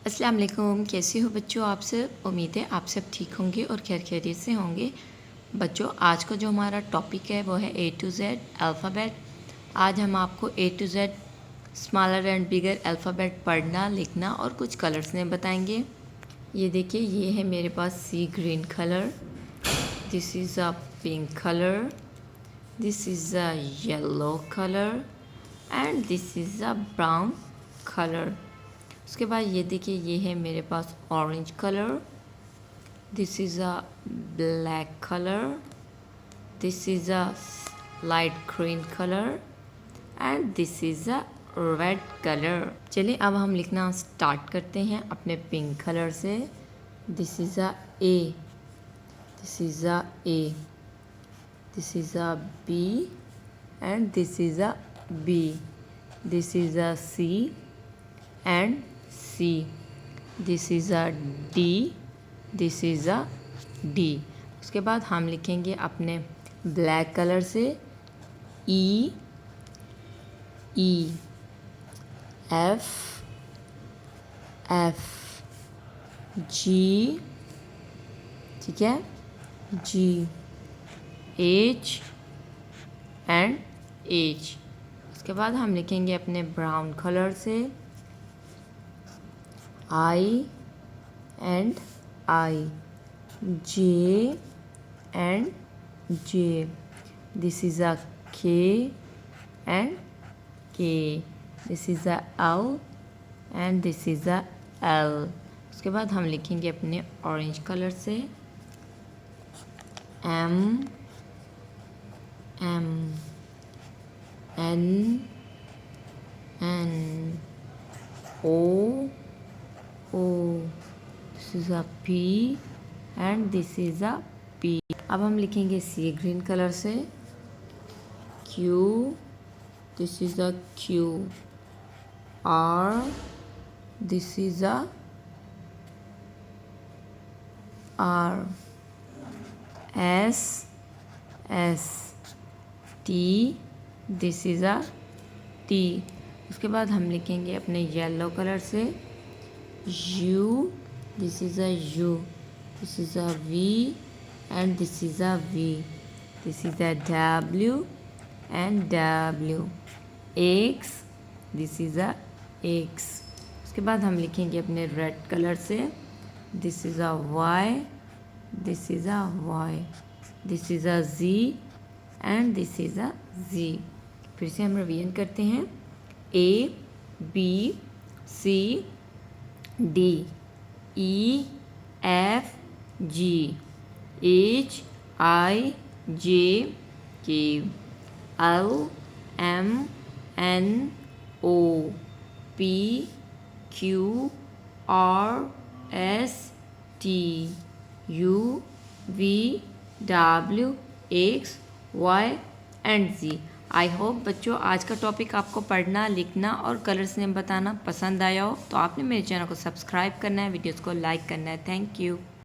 अस्सलाम वालेकुम। कैसे हो बच्चों आप सब? उम्मीद है आप सब ठीक होंगे और खैर खैरियत से होंगे। बच्चों आज का जो हमारा टॉपिक है वो है A to Z अल्फ़ाबेट। आज हम आपको A to Z smaller and bigger alphabet पढ़ना, लिखना और कुछ कलर्स में बताएंगे। ये देखिए, ये है मेरे पास see green colour, this is a pink colour, this is a yellow colour and this is a brown colour. उसके बाद ये देखिए, ये है मेरे पास orange colour, this is a black colour, this is a light green colour and this is a red colour. चलिए अब हम लिखना स्टार्ट करते हैं अपने पिंक कलर से। This is a A, this is a A, this is a B and this is a B, this is a C and C, this is a D, this is a D। उसके बाद हम लिखेंगे अपने black colour से E, E, F, F, G, ठीक है, G, H and H। उसके बाद हम लिखेंगे अपने ब्राउन कलर से I and I, J and J, this is a K and K, this is a L and this is a L। उसके बाद हम लिखेंगे अपने ऑरेंज कलर से M, M, N, N, O, O, this is a P and this is a P। अब हम लिखेंगे सी green colour से Q, this is a Q, R, this is a R, S, S, T, this is a T। उसके बाद हम लिखेंगे अपने yellow colour से U, this is a U, this is a V and this is a V, this is a W and W, X, this is a X। उसके बाद हम लिखेंगे अपने रेड कलर से this is a Y, this is a Y, this is a Z and this is a Z। फिर से हम revision करते हैं A, B, C, D, E, F, G, H, I, J, K, L, M, N, O, P, Q, R, S, T, U, V, W, X, Y and Z। I hope बच्चों आज का topic आपको पढ़ना, लिखना और colours name बताना पसंद आया हो। तो आपने मेरे चैनल को सब्सक्राइब करना है, वीडियोस को लाइक करना है। Thank you.